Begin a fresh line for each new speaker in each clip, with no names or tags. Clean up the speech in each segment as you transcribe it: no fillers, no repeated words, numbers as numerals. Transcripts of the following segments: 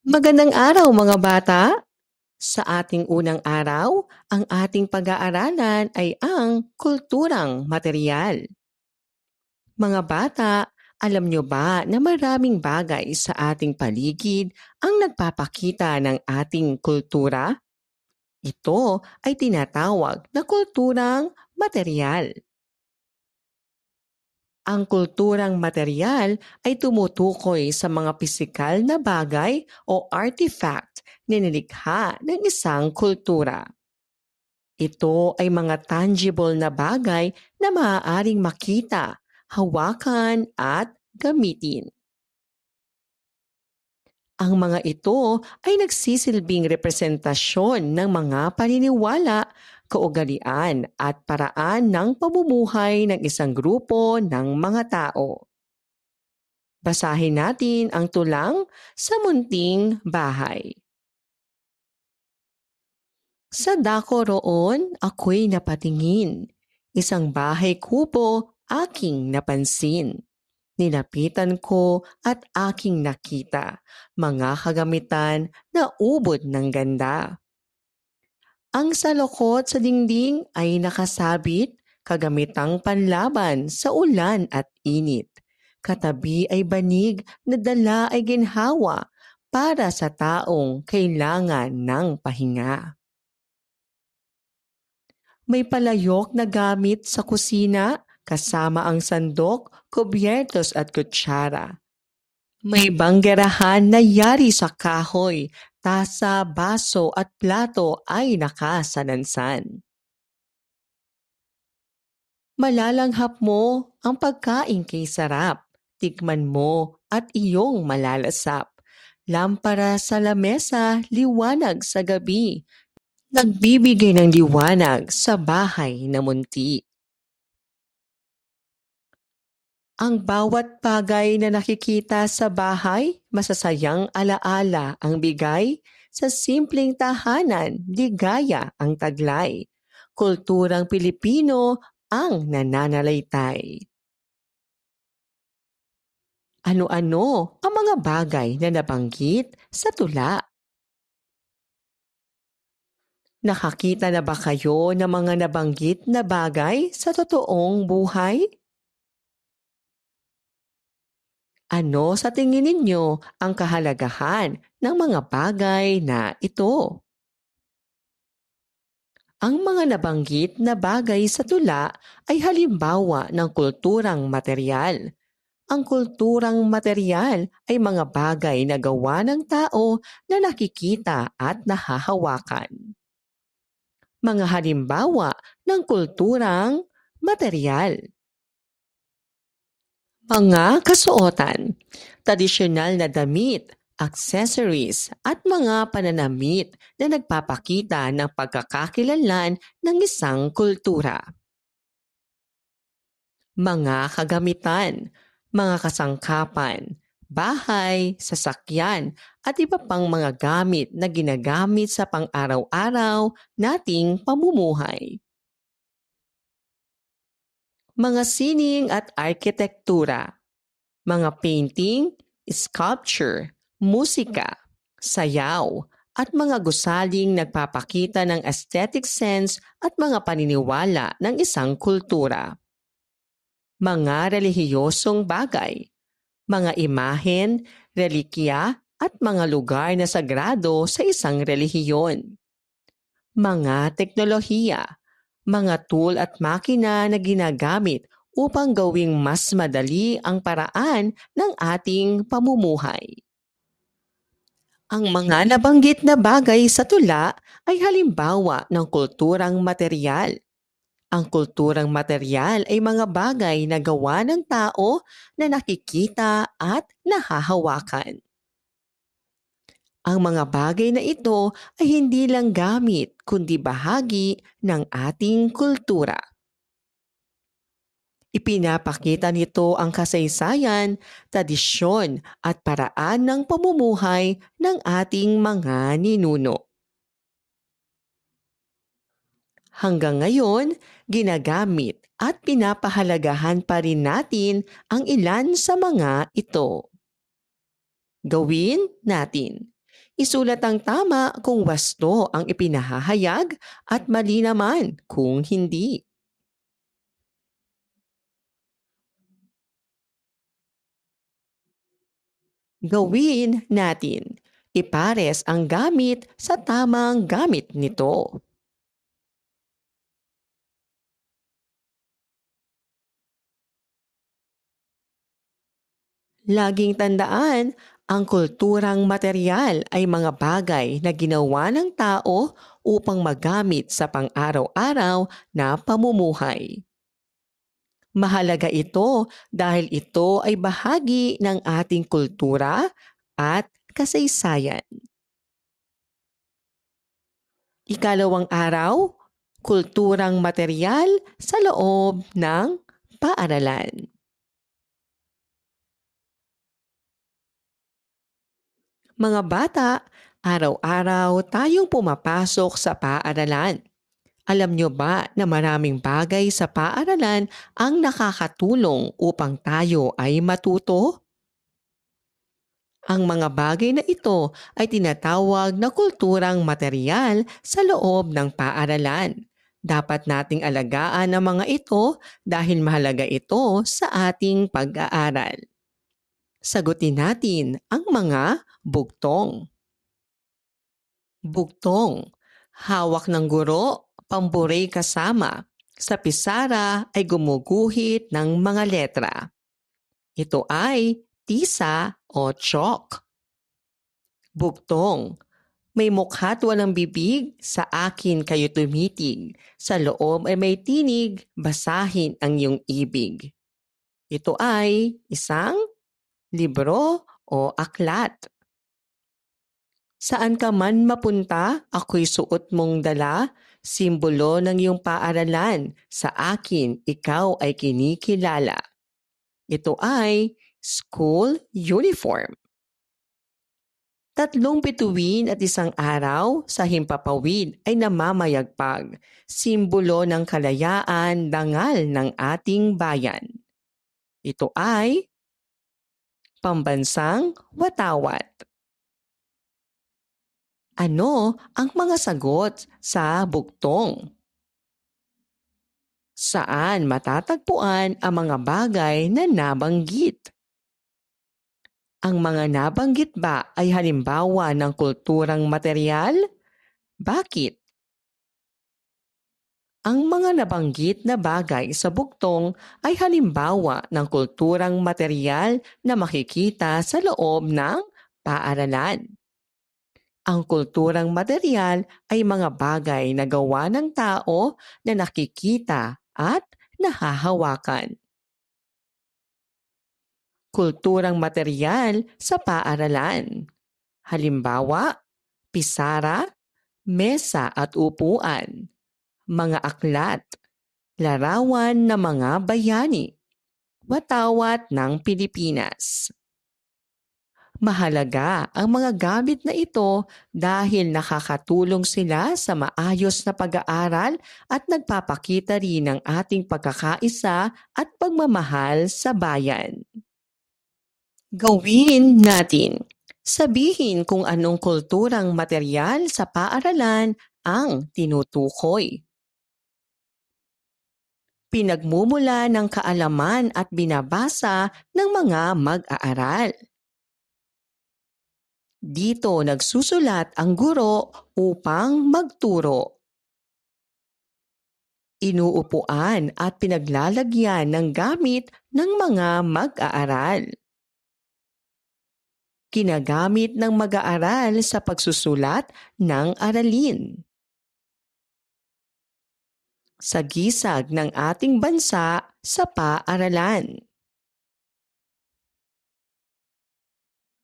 Magandang araw mga bata! Sa ating unang araw, ang ating pag-aaralan ay ang kulturang materyal. Mga bata, alam nyo ba na maraming bagay sa ating paligid ang nagpapakita ng ating kultura? Ito ay tinatawag na kulturang materyal. Ang kulturang materyal ay tumutukoy sa mga pisikal na bagay o artifact na nilikha ng isang kultura. Ito ay mga tangible na bagay na maaaring makita, hawakan at gamitin. Ang mga ito ay nagsisilbing representasyon ng mga paniniwala, kaugalian at paraan ng pamumuhay ng isang grupo ng mga tao. Basahin natin ang tulang sa munting bahay. Sa dako roon ako'y napatingin. Isang bahay kubo aking napansin. Nilapitan ko at aking nakita mga kagamitan na ubod ng ganda. Ang salukot sa dingding ay nakasabit, kagamitang panlaban sa ulan at init. Katabi ay banig na dala ay ginhawa para sa taong kailangan ng pahinga. May palayok na gamit sa kusina kasama ang sandok, kubyertos at kutsara. May banggerahan na yari sa kahoy, tasa, baso at plato ay nakasalansan. Malalanghap mo ang pagkain kay sarap. Tikman mo at iyong malalasap. Lampara sa lamesa, liwanag sa gabi. Nagbibigay ng liwanag sa bahay na munti. Ang bawat bagay na nakikita sa bahay, masasayang alaala ang bigay. Sa simpleng tahanan, ligaya ang taglay. Kulturang Pilipino ang nananalaytay. Ano-ano ang mga bagay na nabanggit sa tula? Nakakita na ba kayo ng mga nabanggit na bagay sa totoong buhay? Ano sa tingin ninyo ang kahalagahan ng mga bagay na ito? Ang mga nabanggit na bagay sa tula ay halimbawa ng kulturang materyal. Ang kulturang materyal ay mga bagay na gawa ng tao na nakikita at nahahawakan. Mga halimbawa ng kulturang materyal. Mga kasuotan, tradisyonal na damit, accessories at mga pananamit na nagpapakita ng pagkakakilanlan ng isang kultura. Mga kagamitan, mga kasangkapan, bahay, sasakyan at iba pang mga gamit na ginagamit sa pang-araw-araw nating pamumuhay. Mga sining at arkitektura, mga painting, sculpture, musika, sayaw, at mga gusaling nagpapakita ng aesthetic sense at mga paniniwala ng isang kultura. Mga relihiyosong bagay, mga imahen, relikya, at mga lugar na sagrado sa isang relihiyon. Mga teknolohiya, mga tool at makina na ginagamit upang gawing mas madali ang paraan ng ating pamumuhay. Ang mga nabanggit na bagay sa tula ay halimbawa ng kulturang materyal. Ang kulturang materyal ay mga bagay na gawa ng tao na nakikita at nahahawakan. Ang mga bagay na ito ay hindi lang gamit kundi bahagi ng ating kultura. Ipinapakita nito ang kasaysayan, tradisyon at paraan ng pamumuhay ng ating mga ninuno. Hanggang ngayon, ginagamit at pinapahalagahan pa rin natin ang ilan sa mga ito. Gawin natin. Isulat ang tama kung wasto ang ipinahahayag at mali naman kung hindi. Gawin natin. Ipares ang gamit sa tamang gamit nito. Laging tandaan, ang kulturang material ay mga bagay na ginawa ng tao upang magamit sa pang-araw-araw na pamumuhay. Mahalaga ito dahil ito ay bahagi ng ating kultura at kasaysayan. Ikalawang araw, kulturang material sa loob ng paaralan. Mga bata, araw-araw tayong pumapasok sa paaralan. Alam nyo ba na maraming bagay sa paaralan ang nakakatulong upang tayo ay matuto? Ang mga bagay na ito ay tinatawag na kulturang material sa loob ng paaralan. Dapat nating alagaan ang mga ito dahil mahalaga ito sa ating pag-aaral. Sagutin natin ang mga bugtong. Bugtong, hawak ng guro, pambure kasama. Sa pisara ay gumuguhit ng mga letra. Ito ay tisa o chalk. Bugtong, may mukha't walang bibig, sa akin kayo tumitig. Sa loob ay may tinig, basahin ang iyong ibig. Ito ay isang libro o aklat. Saan ka man mapunta, ako'y suot mong dala, simbolo ng iyong paaralan. Sa akin, ikaw ay kinikilala. Ito ay school uniform. 3 bituin at isang araw sa himpapawid ay namamayagpag, simbolo ng kalayaan, dangal ng ating bayan. Ito ay pambansang watawat. Ano ang mga sagot sa bugtong? Saan matatagpuan ang mga bagay na nabanggit? Ang mga nabanggit ba ay halimbawa ng kulturang material? Bakit? Ang mga nabanggit na bagay sa bugtong ay halimbawa ng kulturang material na makikita sa loob ng paaralan. Ang kulturang material ay mga bagay na gawa ng tao na nakikita at nahahawakan. Kulturang material sa paaralan. Halimbawa, pisara, mesa at upuan, mga aklat, larawan ng mga bayani, watawat ng Pilipinas. Mahalaga ang mga gamit na ito dahil nakakatulong sila sa maayos na pag-aaral at nagpapakita rin ng ating pagkakaisa at pagmamahal sa bayan. Gawin natin. Sabihin kung anong kulturang material sa paaralan ang tinutukoy. Pinagmumula ng kaalaman at binabasa ng mga mag-aaral. Dito nagsusulat ang guro upang magturo. Inuupuan at pinaglalagyan ng gamit ng mga mag-aaral. Ginagamit ng mag-aaral sa pagsusulat ng aralin. Sa gisag ng ating bansa sa paaralan.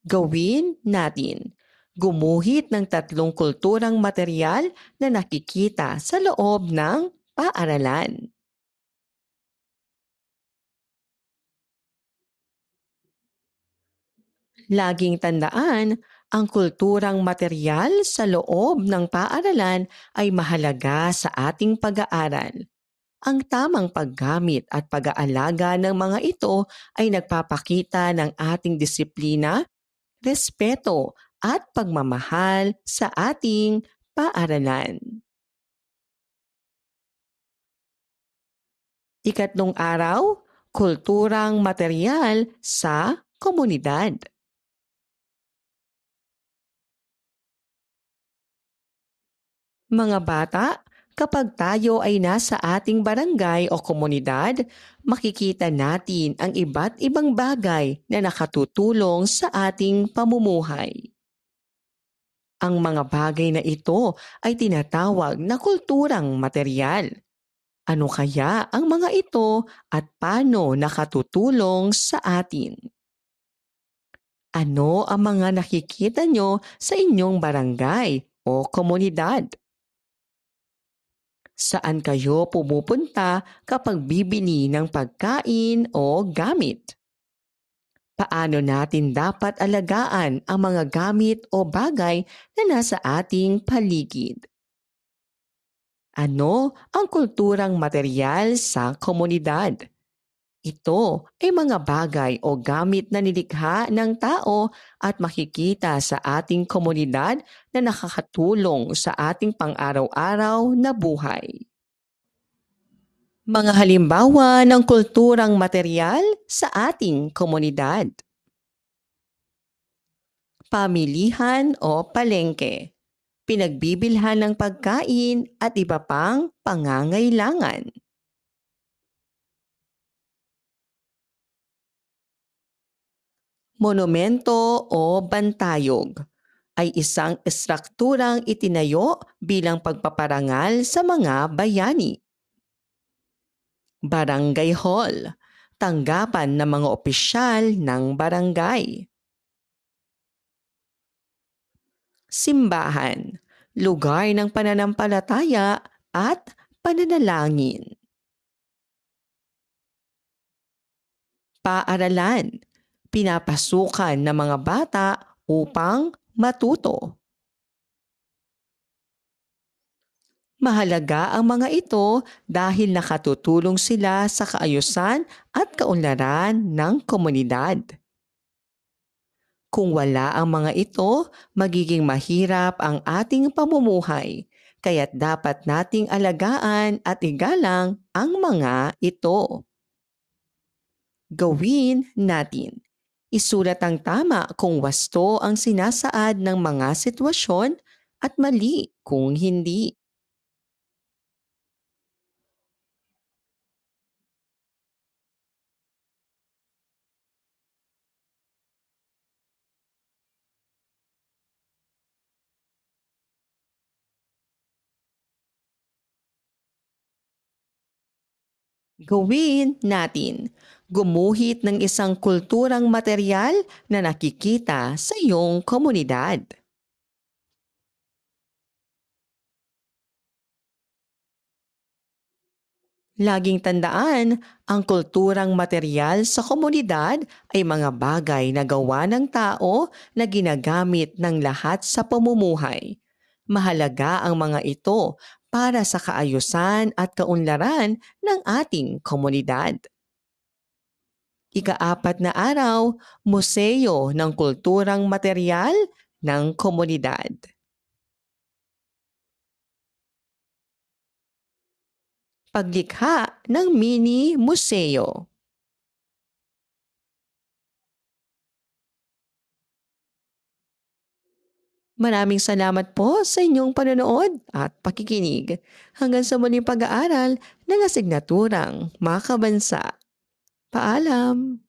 Gawin natin. Gumuhit ng 3 kulturang material na nakikita sa loob ng paaralan. Laging tandaan, ang kulturang material sa loob ng paaralan ay mahalaga sa ating pag-aaral. Ang tamang paggamit at pag-aalaga ng mga ito ay nagpapakita ng ating disiplina, respeto at pagmamahal sa ating paaralan. Ikatlong araw, kulturang material sa komunidad. Mga bata, kapag tayo ay nasa ating barangay o komunidad, makikita natin ang iba't ibang bagay na nakatutulong sa ating pamumuhay. Ang mga bagay na ito ay tinatawag na kulturang material. Ano kaya ang mga ito at paano nakatutulong sa atin? Ano ang mga nakikita nyo sa inyong barangay o komunidad? Saan kayo pumupunta kapag bibili ng pagkain o gamit? Paano natin dapat alagaan ang mga gamit o bagay na nasa ating paligid? Ano ang kulturang material sa komunidad? Ito ay mga bagay o gamit na nilikha ng tao at makikita sa ating komunidad na nakakatulong sa ating pang-araw-araw na buhay. Mga halimbawa ng kulturang material sa ating komunidad. Pamilihan o palengke. Pinagbibilhan ng pagkain at iba pang pangangailangan. Monumento o bantayog ay isang estrukturang itinayo bilang pagpaparangal sa mga bayani. Barangay Hall, tanggapan ng mga opisyal ng barangay. Simbahan, lugar ng pananampalataya at pananalangin. Paaralan, pinapasukan ng mga bata upang matuto. Mahalaga ang mga ito dahil nakatutulong sila sa kaayusan at kaunlaran ng komunidad. Kung wala ang mga ito, magiging mahirap ang ating pamumuhay, kaya't dapat nating alagaan at igalang ang mga ito. Gawin natin. Isulat ang tama kung wasto ang sinasaad ng mga sitwasyon at mali kung hindi. Gawin natin. Gumuhit ng isang kulturang material na nakikita sa iyong komunidad. Laging tandaan, ang kulturang material sa komunidad ay mga bagay na gawa ng tao na ginagamit ng lahat sa pamumuhay. Mahalaga ang mga ito para sa kaayusan at kaunlaran ng ating komunidad. Ika-4 na araw, Museo ng Kulturang Material ng Komunidad. Paglikha ng mini museo. Maraming salamat po sa inyong panonood at pakikinig. Hanggang sa muling pag-aaral ng asignaturang makabansa. Paalam!